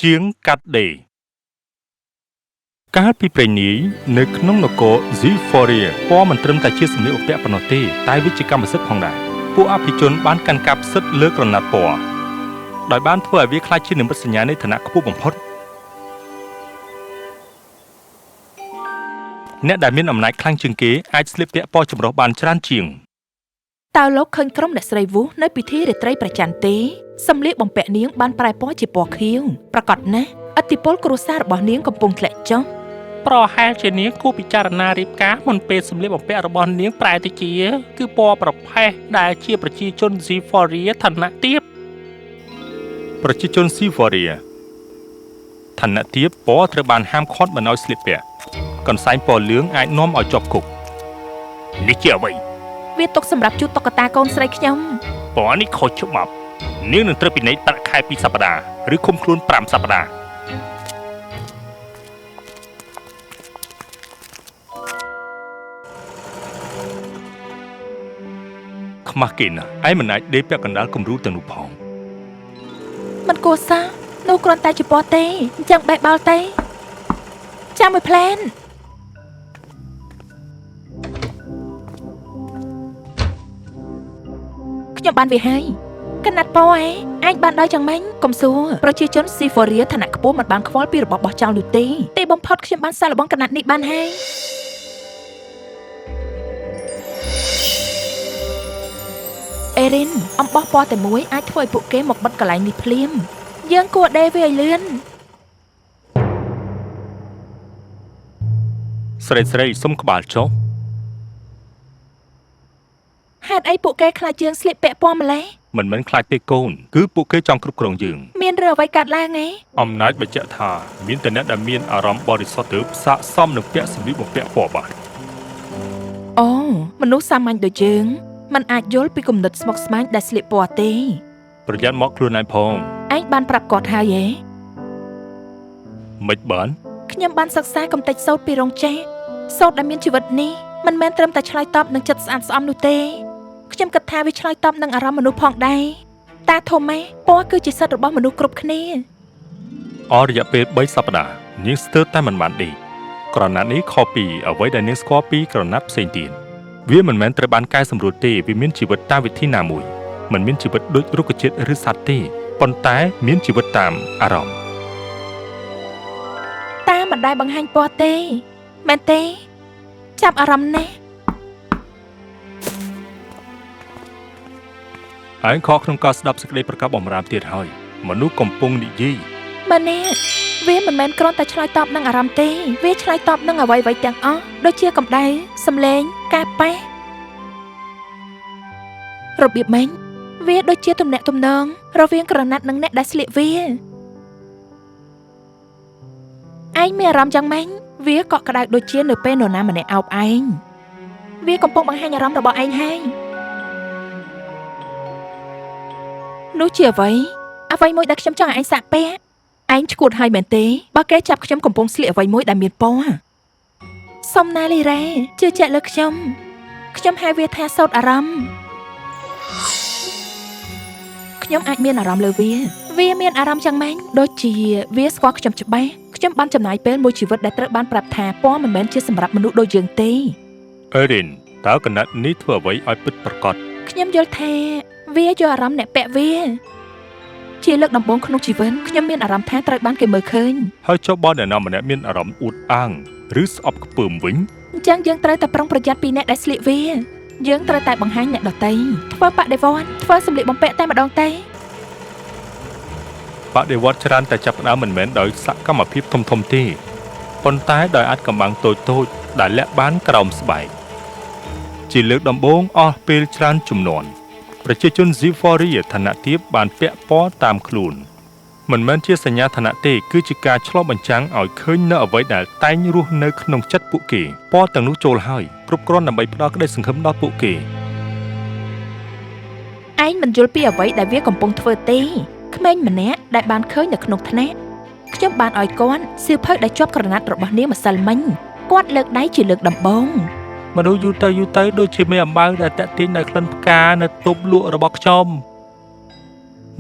ជាងកាត់ដេរកាលពីព្រេងនាយនៅក្នុងនគរ Zephyria ពណ៌មិនត្រឹមតែជាសម្លៀកបំពាក់ប៉ុណ្ណោះទេតែវាជាកម្មសិទ្ធិផងដែរពួកអភិជនបានកាន់កាប់សិទ្ធិលើក្រណាត់ពណ៌ដោយបានធ្វើឲ្យវាក្លាយជានិមិត្តសញ្ញានៃឋានៈខ្ពស់បំផុតអ្នកដែលមានអំណាចខ្លាំងជាងគេអាចស្លៀកពាក់ពណ៌ចម្រុះបានច្រើនជាងតើលោកឃើញក្រុមអ្នកស្រីវូសនៅពិធីរាត្រីប្រច័ណ្ឌទេសម្លៀកបំពាក់នាងបានប្រែពណ៌ជាពណ៌ខៀវប្រកបណាស់ឥទ្ធិពលគ្រួសាររបស់នាងកំពុងធ្លាក់ចុះប្រហែលជានាងគួរពិចារណារៀបការមុនពេលសម្លៀកបំពាក់របស់នាងប្រែទៅជាគឺពណ៌ប្រផេះដែលជាប្រជាជន Zephyria ឋានៈទាបប្រជាជន Zephyria ឋានៈទាបពណ៌ត្រូវបានហាមឃាត់មិនឲ្យស្លៀកពាក់កន្សែងពណ៌លឿងអាចនាំឲ្យជាប់គុកនេះជាអ្វីវាទុកសម្រាប់ជូតតុក្កតាកូនស្រីខ្ញុំពណ៌នេះខុសច្បាប់នាងនឹងត្រូវពិន័យប្រាក់ខែ2សប្តាហ៍ឬឃុំខ្លួន5សប្តាហ៍ខ្មាស់គេណាស់ឯងមិនអាចដេកពាក់កណ្ដាលគំរូទាំងនោះផងមិនគួរសោះនោះគ្រាន់តែជាពណ៌ទេអញ្ចឹងបេះបោលទេចាំមួយផ្លែនខ្ញុំបានវាហើយកណាត់ពណ៌ឯងបានដោយយ៉ាងម៉េចកុំសួរប្រជាជន Zephyria ឋានៈខ្ពស់មិនបានខ្វល់ពីរបស់បោះចោលនោះទេបំផុតខ្ញុំបានសាកល្បងកណាត់នេះបានហើយអេរិនអំបោះពណ៌តែមួយអាចធ្វើឲ្យពួកគេមកបិទកន្លែងនេះភ្លាមយើងគួរដេរវាឲ្យលឿនស្រីសុំក្បាលចុះហេតុអីពួកគេខ្លាចយើងស្លៀកពាក់ពណ៌ម្លេះមិនមែនខ្លាចទេកូនគឺពួកគេចង់គ្រប់គ្រងយើងមានរឿងអ្វីកើតឡើងអំណាចបញ្ជាក់ថាមានតែអ្នកដែលមានអារម្មណ៍បរិសុទ្ធទើបស័ក្តិសមនឹងពាក់សម្លៀកបំពាក់ពណ៌បាសអូមនុស្សសាមញ្ញដូចយើងมันអាចយល់ពីគំនិតស្មុគស្មាញដែលស្លៀកពណ៌ទេប្រយ័ត្នមកខ្លួនឯងផងឯងបានប្រាប់គាត់ហើយមិនបានខ្ញុំបានសិក្សាកំទេចសូត្រពីរោងចក្រសូត្រដែលមានជីវិតនេះមិនមែនត្រឹមតែឆ្លើយតបនឹងចិត្តស្អាតស្អំនោះទេខ្ញុំគិតថាវាឆ្លើយតបនឹងអារម្មណ៍មនុស្សផងដែរតាធំម៉ែពណ៌គឺជាសិទ្ធិរបស់មនុស្សគ្រប់គ្នារយៈពេល3សប្តាហ៍នាងស្ទើរតែមិនបានដេកក្រណាត់នេះខុសពីអ្វីដែលនាងស្គាល់ពីក្រណាត់ផ្សេងទៀតវាមិនមែនត្រូវបានកែសម្រួលទេវាមានជីវិតតាមវិធីណាមួយមិនមានជីវិតដូចរុក្ខជាតិឬសត្វទេប៉ុន្តែមានជីវិតតាមអារម្មណ៍តាមិនដែលបង្ហាញពណ៌ទេមែនទេចាប់អារម្មណ៍ណាស់ហើយខកក្នុងការស្ដាប់សេចក្តីប្រកាសបំរាមទៀតហើយមនុស្សកំពុងនិយាយម៉ែនេះវាមិនមែនគ្រាន់តែឆ្លើយតបនឹងអារម្មណ៍ទេវាឆ្លើយតបនឹងអ្វីៗទាំងអស់ដូចជាកម្ដៅសំឡេងការប៉ះរបៀបម៉េចវាដូចជាទំនាក់ទំនងរវាងក្រណាត់និងអ្នកដែលស្លៀកវាឯងមានអារម្មណ៍យ៉ាងម៉េចវាកក់ក្ដៅដូចជានៅពេលនរណាម្នាក់អោបឯងវាកំពុងបង្ហាញអារម្មណ៍របស់ឯងហើយនោះជាអ្វីមួយដែលខ្ញុំចង់ឲ្យឯងសាកពាក់ឯងឈួតហើយមែនទេបើគេចាប់ខ្ញុំកំពុងស្លៀកអ្វីមួយដែលមានពណ៌សុំណាលីរ៉េជឿជាក់លើខ្ញុំហៅវាថាសោតអារម្មណ៍ខ្ញុំអាចមានអារម្មណ៍លើវាមានអារម្មណ៍យ៉ាងម៉េចដូចជាវាស្គាល់ខ្ញុំច្បាស់ខ្ញុំបានចំណាយពេលមួយជីវិតដែលត្រូវបានប្រាប់ថាពណ៌មិនមែនជាសម្រាប់មនុស្សដូចយើងទេអេរិនតើកណាត់នេះធ្វើអ្វីឲ្យពិតប្រាកដខ្ញុំយល់ថាវាយកអារម្មណ៍អ្នកពាក់វាជាលើកដំបូងក្នុងជីវិតខ្ញុំមានអារម្មណ៍ថាត្រូវបានគេមើលឃើញហើយចុះបើអ្នកណាម្នាក់មានអារម្មណ៍អួតអាងឬស្អប់ខ្ពើមវិញអញ្ចឹងយើងត្រូវតែប្រុងប្រយ័ត្នពីអ្នកដែលស្លៀកវាយើងត្រូវតែបង្ហាញអ្នកដទៃធ្វើបដិវត្តន៍ធ្វើសម្លៀកបំពាក់តែម្ដងទេបដិវត្តន៍ច្រើនតែចាប់ផ្ដើមមិនមែនដោយសកម្មភាពធំទេប៉ុន្តែដោយអាចកំបាំងតូចដែលលាក់បានក្រោមស្បែកជាលើកដំបូងអស់ពេលច្រើនជំនាន់ប្រជាជន Zephyria ឋានៈទាបបានពាក់ពណ៌តាមខ្លួនមិនមែនជាសញ្ញាឋានៈទេគឺជាការឆ្លុះបញ្ចាំងឲ្យឃើញនៅអ្វីដែលតែងរស់នៅក្នុងចិត្តពួកគេពណ៌ទាំងនោះចូលហើយគ្រប់គ្រាន់ដើម្បីផ្ដល់ក្តីសង្ឃឹមដល់ពួកគេឯងមិនយល់ពីអ្វីដែលវាកំពុងធ្វើទេក្មេងម្នាក់ដែលបានឃើញនៅក្នុងថ្នាក់ខ្ញុំបានឲ្យគាត់សៀវភៅដែលជាប់ក្រណាត់របស់នាងម្សិលមិញគាត់លើកដៃជាលើកដំបូងមនុស្សយូរទៅដូចជាមេអំបៅដែលតាក់ទាញនៅក្លិនផ្កានៅតូបលក់របស់ខ្ញុំ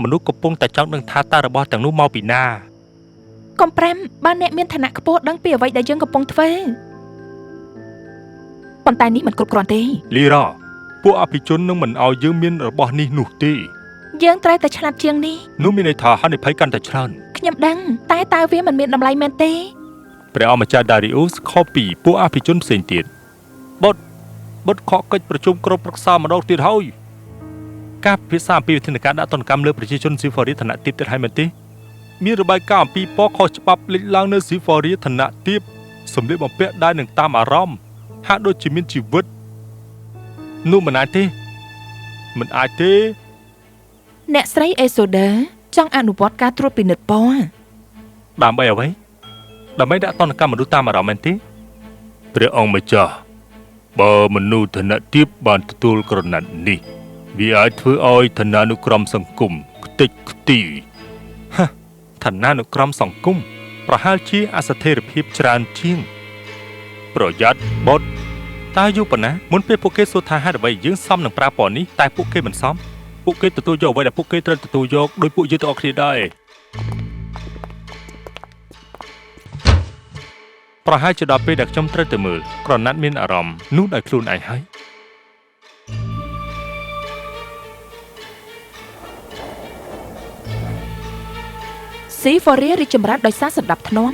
មនុស្សកំពុងតែចង់ដឹងថាតើរបស់ទាំងនោះមកពីណា កុំប្រាំបានអ្នកមានឋានៈខ្ពស់ដឹងពីអ្វីដែលយើងកំពុងធ្វើប៉ុន្តែនេះមិនគ្រប់គ្រាន់ទេ លីរ៉ាពួកអភិជននឹងមិនឲ្យយើងមានរបស់នេះនោះទេ យើងត្រូវតែឆ្លាតជាងនេះ នោះមានន័យថាហានិភ័យកាន់តែច្រើន ខ្ញុំដឹងតែតើវាមិនមានតម្លៃមែនទេ ព្រះអម្ចាស់ Darius ខុសពីពួកអភិជនផ្សេងទៀតបុតខកកិច្ចប្រជុំក្រុមប្រឹក្សាម្ដងទៀតហើយការពិភាក្សាអំពីវិធានការដាក់ទណ្ឌកម្មលើប្រជាជនស៊ីហ្វូរីឋានៈទាបទៀតហើយមែនទេមានរបាយការណ៍អំពីពណ៌ខុសច្បាប់លេចឡើងនៅស៊ីហ្វូរីឋានៈទាបសម្លៀកបំពាក់ដែលនឹងតាមអារម្មណ៍ហាក់ដូចជាមានជីវិតនោះមិនអាចទេ អ្នកស្រីអេសូដាចង់អនុវត្តការត្រួតពិនិត្យពណ៌ ដើម្បីអ្វីដើម្បីដាក់ទណ្ឌកម្មមនុស្សតាមអារម្មណ៍មែនទេព្រះអង្គម្ចាស់បើមនុស្សឋានៈទាបបានទទួលក្រណាត់នេះវាអាចធ្វើឲ្យឋានានុក្រមសង្គមខ្ទេចខ្ទីឋានានុក្រមសង្គមប្រហែលជាអស្ថិរភាពច្រើនជាងប្រយ័ត្នបុតតើយូរប៉ុណ្ណាមុនពេលពួកគេសួរថាហេតុអ្វីយើងសមនឹងប្រើពណ៌នេះតែពួកគេមិនសមពួកគេទទួលយកអ្វីដែលពួកគេត្រូវទទួលយកដោយពួកយើងទាំងអស់គ្នាដែរប្រហែលជាដល់ពេលដែលខ្ញុំត្រូវទៅមើលក្រណាត់មានអារម្មណ៍នោះដោយខ្លួនឯងហើយ ស៊ីហ្វូរីរីកចម្រើនដោយសារសណ្ដាប់ធ្នា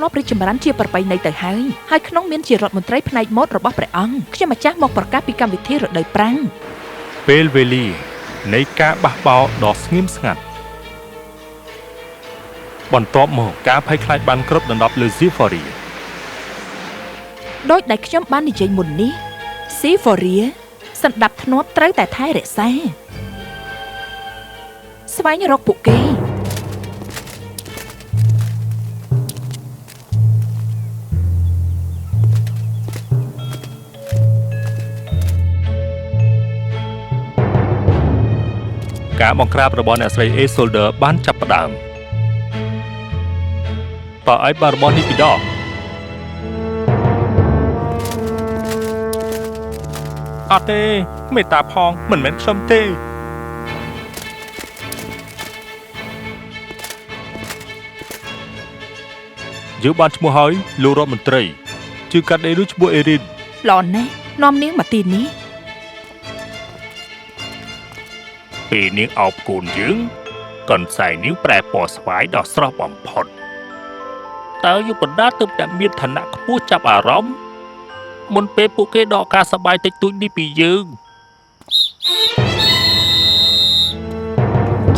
ប់រីកចម្រើនជាប្រពៃណីទៅហើយក្នុងមានជារដ្ឋមន្ត្រីផ្នែកម៉ូដរបស់ព្រះអង្គខ្ញុំម្ចាស់មកប្រកាសពីកម្មវិធីរដូវប្រាំង ពេលវេលានៃការបះបោរដ៏ស្ងៀមស្ងាត់បន្ទាប់មកការភ័យខ្លាចបានគ្របដណ្ដប់លើស៊ីហ្វូរី ដោយដែលខ្ញុំបាននិយាយមុននេះស៊ីហ្វូរីសណ្ដាប់ធ្នាប់ត្រូវតែថែរក្សាស្វែងរកពួកគេការបង្ក្រាបរបស់អ្នកស្រី A Soldier បានចាប់ផ្ដើមតើឲ្យបានរបស់នេះពីដកអត់ទេមេត្តាផងមិនមែនខ្ញុំទេយើងបានឈ្មោះហើយលោករដ្ឋមន្ត្រីជឿកាត់ដេឬឈ្មោះអេរីន ល្អណាស់នាំនាងមកទីនេះ ពេលនាងអោបកូនយើងកន្សែងនាងប្រែពណ៌ស្វាយដ៏ស្រស់បំផុតតើយុបណ្ដាទើបតែមានឋានៈខ្ពស់ចាប់អារម្មណ៍មុនពេលពួកគេដកការសប្បាយតិចតួចនេះពីយើង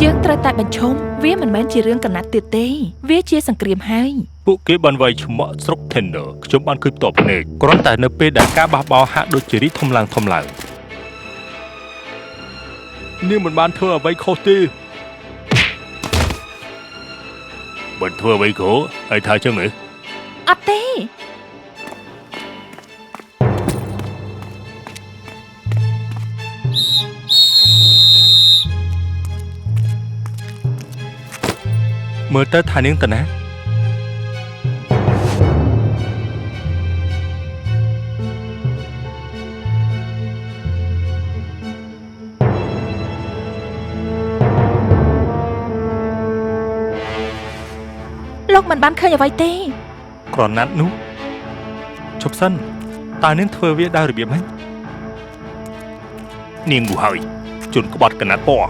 យើងត្រូវតែបញ្ឈប់វាមិនមែនជារឿងកណាត់ទៀតទេវាជាសង្គ្រាមហើយ ពួកគេបានវាយឆ្មក់ស្រុក Tender ខ្ញុំបានឃើញផ្ទាល់ភ្នែកគ្រាន់តែនៅពេលដែលការបះបោរហាក់ដូចជារីកធំឡើងនាងមិនបានធ្វើអ្វីខុសទេមិនធ្វើអ្វីខុសហើយថាចឹងហ៎ អត់ទេ មើលទៅថានាងតាណាលោកមិនបានឃើញអ្វីទេ ក្រណាត់នោះជប់សិនតើនាងធ្វើវាដោយរបៀបម៉េចនាងងូហើយជន់ក្បត់កណាត់ពណ៌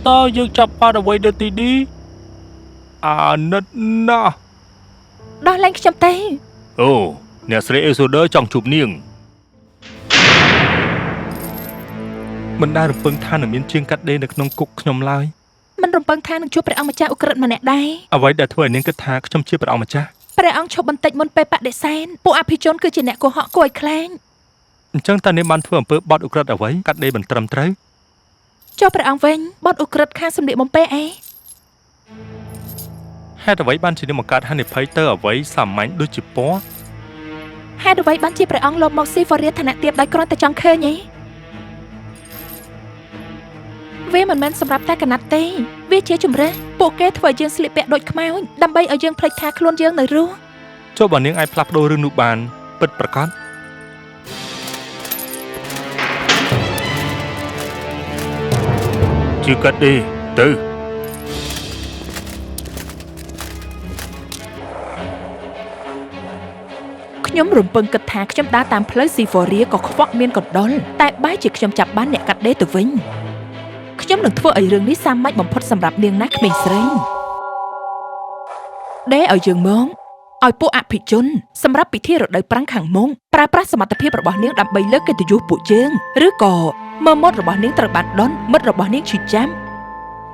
តើយើងចាប់បានអ្វីនៅទីនេះអាណិតណាស់ ដោះលែងខ្ញុំទេ អូអ្នកស្រី A Soldier ចង់ជួបនាងមិនដែលរំពឹងថានឹងមានជាងកាត់ដេរនៅក្នុងគុកខ្ញុំឡើយ មិនរំពឹងថានឹងជួបព្រះអង្គម្ចាស់ឧក្រិដ្ឋម្នាក់ដែរ អ្វីដែលធ្វើឲ្យនាងគិតថាខ្ញុំជាព្រះអង្គម្ចាស់ ព្រះអង្គឈប់បន្តិចមុនពេលបដិសេធពួកអភិជនគឺជាអ្នកកុហកគួរឲ្យខ្លាច អញ្ចឹងតើនាងបានធ្វើអំពើបទឧក្រិដ្ឋអ្វីកាត់ដេរមិនត្រឹមត្រូវ ចុះព្រះអង្គវិញបត់ឧក្រិដ្ឋខាងសម្លៀកបំពាក់អី ហេតុអ្វីបានជានាងបង្កើតហានិភ័យទៅអ្វីសាមញ្ញដូចជាពណ៌ ហេតុអ្វីបានជាព្រះអង្គលោកមកស៊ីហ្វូរីឋានៈទាបដោយគ្រាន់តែចង់ឃើញឯងវាមិនមែនសម្រាប់តែកណាត់ទេវាជាជំរើសពួកគេធ្វើឲ្យយើងស្លៀកពាក់ដូចខ្មោចដើម្បីឲ្យយើងភ្លេចថាខ្លួនយើងនៅរស់ ចុះបើនាងអាចផ្លាស់ប្ដូររឿងនោះបានពិតប្រាកដ ជឿកាត់ទេទៅខ្ញុំរំពឹងគិតថាខ្ញុំដើរតាមផ្លូវស៊ីហ្វូរីក៏ខ្វក់មានកណ្ដុលតែបែរជាខ្ញុំចាប់បានអ្នកកាត់ដេរទៅវិញខ្ញុំនឹងធ្វើឲ្យរឿងនេះសាមញ្ញបំផុតសម្រាប់នាងណាក្មេងស្រីដេរឲ្យយើងមកឲ្យពួកអភិជនសម្រាប់ពិធីរដូវប្រាំងខាងមុខប្រើប្រាស់សមត្ថភាពរបស់នាងដើម្បីលើកកិត្តិយសពួកយើងឬក៏មើលមាត់របស់នាងត្រូវបានដុនមិត្តរបស់នាងឈឺចាំ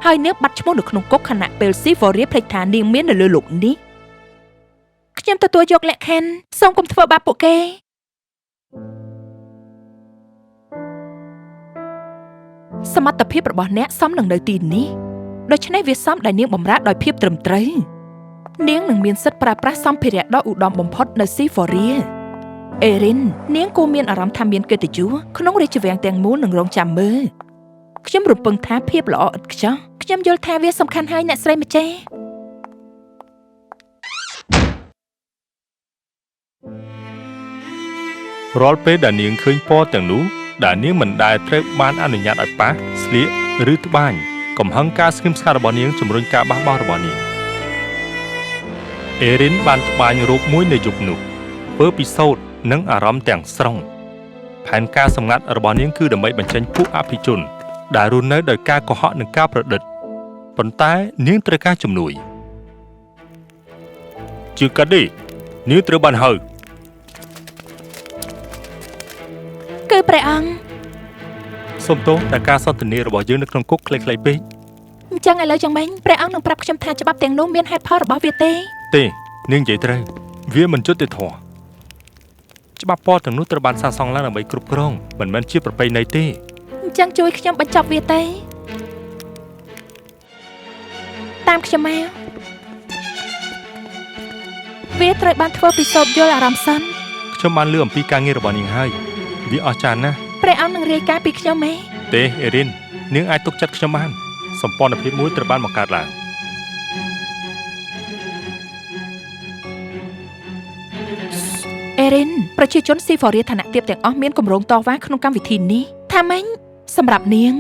ហើយនាងបាត់ឈ្មោះនៅក្នុងគុកខណៈពេលស៊ីហ្វូរីភ្លេចថានាងមាននៅលើលោកនេះខ្ញុំទទួលយកលក្ខខណ្ឌសូមកុំធ្វើបាបពួកគេសមត្ថភាពរបស់អ្នកសមនឹងនៅទីនេះដូច្នេះវាសមដែលនាងបម្រើដោយភាពត្រឹមត្រូវនាងនឹងមានសិទ្ធិប្រើប្រាស់សម្ភារៈដ៏ឧត្តមបំផុតនៅស៊ីហ្វូរីអេរិននាងគួរមានអារម្មណ៍ថាមានកិត្តិយសក្នុងរាជវាំងទាំងមូលនឹងរងចាំមើលខ្ញុំរំពឹងថាភាពល្អឥតខ្ចោះខ្ញុំយល់ថាវាសំខាន់ហើយអ្នកស្រីម្ចាស់រាល់ពេលដែលនាងឃើញពណ៌ទាំងនោះដែលនាងមិនដែលត្រូវបានអនុញ្ញាតឲ្យប៉ះស្លៀកឬត្បាញកំហឹងការស្ងៀមស្ងាត់របស់នាងជំរុញការបះបោររបស់នាងអេរិនបានត្បាញរូបមួយនៅយប់នោះធ្វើពិសោធន៍និងអារម្មណ៍ទាំងស្រុងផែនការសម្ងាត់របស់នាងគឺដើម្បីបញ្ចេញពួកអភិជនដែលរស់នៅដោយការកុហកនិងការប្រឌិតប៉ុន្តែនាងត្រូវការជំនួយជឿកាត់ទេនាងត្រូវបានហៅគឺព្រះអង្គសូមទោសតែការសន្ទនារបស់យើងនៅក្នុងគុកខ្លីៗពេកអញ្ចឹងឥឡូវចឹងមិញព្រះអង្គនឹងប្រាប់ខ្ញុំថាច្បាប់ទាំងនោះមានហេតុផលរបស់វាទេនាងនិយាយត្រូវវាមិនយុត្តិធម៌ច្បាប់ពណ៌ទាំងនោះត្រូវបានសាងសង់ឡើងដើម្បីគ្រប់គ្រងមិនមែនជាប្រពៃណីទេអញ្ចឹងជួយខ្ញុំបញ្ចប់វាទេតាមខ្ញុំមកវាត្រូវបានធ្វើពីសូបយល់អារម្មណ៍សិនខ្ញុំបានលើអំពីការងាររបស់នាងហើយវាអស្ចារ្យណាស់ព្រះអង្គនឹងរាយការណ៍ពីខ្ញុំទេទេអេរិននាងអាចទុកចិត្តខ្ញុំបានសម្ព័ន្ធភាពមួយត្រូវបានបង្កើតឡើងអេរិនប្រជាជនស៊ីហ្វូរីឋានៈទាបទាំងអស់មានគម្រោងតវ៉ាក្នុងកម្មវិធីនេះថាម៉េចសម្រាប់នាង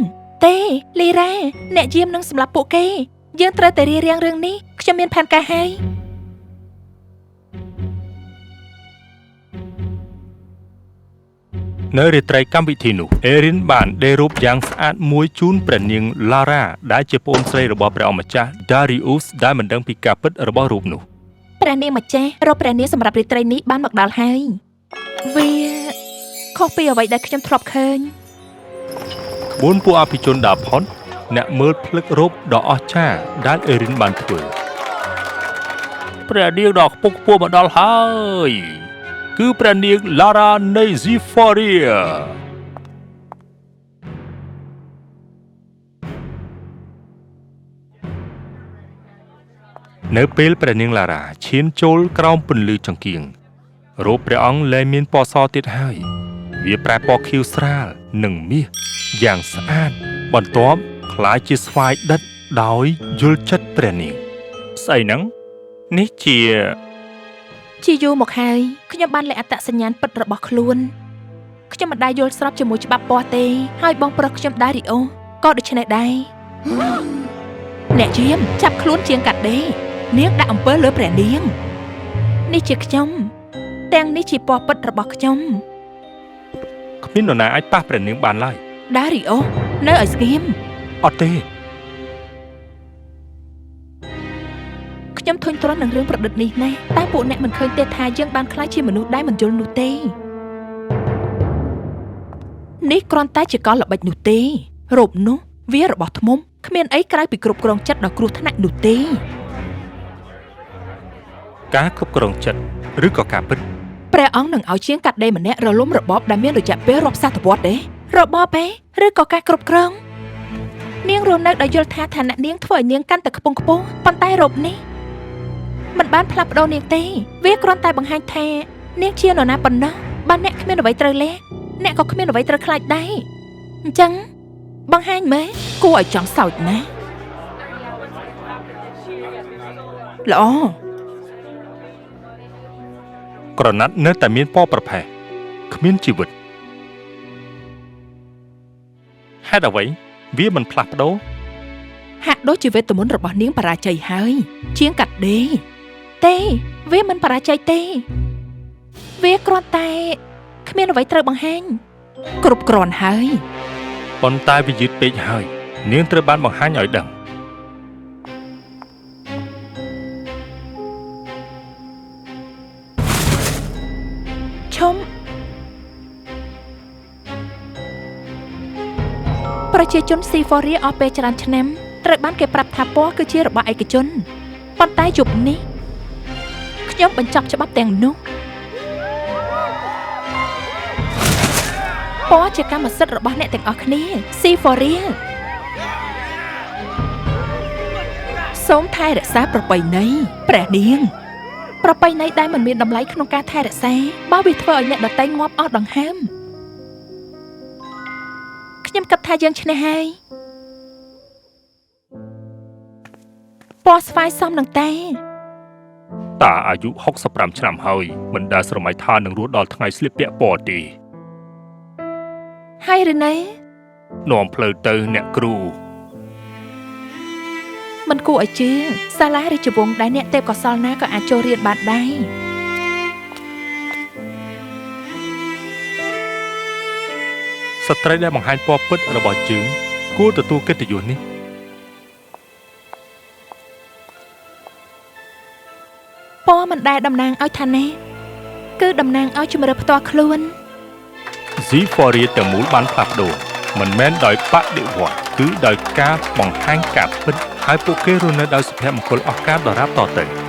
ទេលីរ៉ាអ្នកយាមនឹងសម្លាប់ពួកគេយើងត្រូវតែរៀបរៀងរឿងនេះខ្ញុំមានផែនការហើយនៅរាត្រីកម្មវិធីនោះអេរិនបានដេររូបយ៉ាងស្អាតមួយជូនព្រះនាងឡារ៉ាដែលជាប្អូនស្រីរបស់ព្រះអង្គម្ចាស់ Darius ដែលមិនដឹងពីការពិតរបស់រូបនោះព្រះនាងម្ចាស់រកព្រះនាងសម្រាប់រាត្រីនេះបានមកដល់ហើយវាខុសពីអ្វីដែលខ្ញុំធ្លាប់ឃើញក្បួនពួកអភិជនដើរផុតអ្នកមើលភ្លឹករូបដ៏អស្ចារ្យដែលអេរិនបានធ្វើព្រះនាងដ៏ខ្ពង់ខ្ពស់មកដល់ហើយគឺព្រះនាង Lara នៃ Zephyria នៅពេលព្រះនាង Lara ឈានចូលក្រោមពន្លឺចង្គៀងរូបព្រះអង្គលែងមានពណ៌សទៀតហើយវាប្រែពណ៌ខៀវស្រាលនិងមាសយ៉ាងស្អាតបន្ទាប់ក្លាយជាស្វាយដិតដោយយល់ចិត្តព្រះនាងស្អីហ្នឹងនេះជាយូរមកហើយខ្ញុំបានលេខអត្តសញ្ញាណពិតរបស់ខ្លួនខ្ញុំមិនដែលយល់ស្របជាមួយច្បាប់ពណ៌ទេហើយបងប្រុសខ្ញុំដារីអូក៏ដូច្នេះដែរអ្នកយាមចាប់ខ្លួនជាងកាត់ដេរនាងដាក់អំពើលើព្រះនាងនេះជាខ្ញុំទាំងនេះជាពណ៌ពិតរបស់ខ្ញុំគ្មាននរណាអាចប៉ះព្រះនាងបានឡើយដារីអូនៅឲ្យស្ងៀមអត់ទេខ្ញុំធុញទ្រាន់នឹងរឿងប្រឌិតនេះណាស់តែពួកអ្នកមិនឃើញទេថាយើងបានខ្លាចជាមនុស្សដែលមិនយល់នោះទេនេះគ្រាន់តែជាកលល្បិចនោះទេរូបនោះវារបស់ធ្មំគ្មានអីក្រៅពីគ្រប់គ្រងចិត្តដ៏គ្រោះថ្នាក់នោះទេការគ្រប់គ្រងចិត្តឬក៏ការពិតព្រះអង្គនឹងឲ្យជាងកាត់ដេរម្នាក់រលំរបបដែលមានរយៈពេលរាប់សតវត្សទេរបបទេឬក៏ការគ្រប់គ្រងនាងរស់នៅដោយយល់ថាឋានៈនាងធ្វើឲ្យនាងកាន់តែខ្ពង់ខ្ពស់ប៉ុន្តែរូបនេះមិនបានផ្លាស់ប្ដូរនាងទេវាគ្រាន់តែបង្ហាញថានាងជានរណាប៉ុណ្ណោះបើអ្នកគ្មានអ្វីត្រូវលាក់អ្នកក៏គ្មានអ្វីត្រូវខ្លាចដែរអញ្ចឹងបង្ហាញមើលគួរឲ្យចង់សោចណាស់ល្អក្រណាត់នៅតែមានពណ៌ប្រផេះគ្មានជីវិតហេតុអ្វីវាមិនផ្លាស់ប្ដូរ ហាក់ដូចជាវេទមន្តរបស់នាងបរាជ័យហើយជាងកាត់ដេរទេវាមិនបរាជ័យទេវាគ្រាន់តែគ្មានអ្វីត្រូវបង្ហាញគ្រប់គ្រាន់ហើយ ប៉ុន្តែវាយឺតពេកហើយនាងត្រូវបានបង្ហាញឲ្យដឹង ឈុំប្រជាជនស៊ីហ្វូរីអស់ពេលច្រើនឆ្នាំត្រូវបានគេប្រាប់ថាពណ៌គឺជារបស់ឯកជនប៉ុន្តែយប់នេះខ្ញុំបញ្ចប់ច្បាប់ទាំងនោះពណ៌ជាកម្មសិទ្ធិរបស់អ្នកទាំងអស់គ្នាស៊ីហ្វូរីសូមថែរក្សាប្រពៃណីព្រះនាងប្រពៃណីដែលមិនមានតម្លៃក្នុងការថែរក្សាបើវាធ្វើឲ្យអ្នកដទៃងាប់អស់ដង្ហើមខ្ញុំគិតថាយើងឈ្នះហើយពណ៌ស្វាយសមនឹងតែ តាអាយុ65ឆ្នាំហើយមិនដែលស្រមៃថានឹងរស់ដល់ថ្ងៃស្លៀកពាក់ពណ៌ទេ ហើយឬណែ នាំផ្លូវទៅអ្នកគ្រូ មិនគួរឲ្យជឿសាលារាជវង្សដែលអ្នកទេពកោសលណាក៏អាចចូលរៀនបានដែរ ស្ត្រីដែលបង្ហាញពណ៌ពិតរបស់យើងគួរទទួលកិត្តិយសនេះ ពណ៌មិនដែលតំណាងឲ្យឋានៈគឺតំណាងឲ្យជំរឿផ្ទាល់ខ្លួន Zephyria ទាំងមូលបានផ្លាស់ប្ដូរមិនមែនដោយបដិវត្តន៍គឺដោយការបង្ហាញការពិតហើយពួកគេរស់នៅដោយសុភមង្គលអស់កាលដរាបតទៅ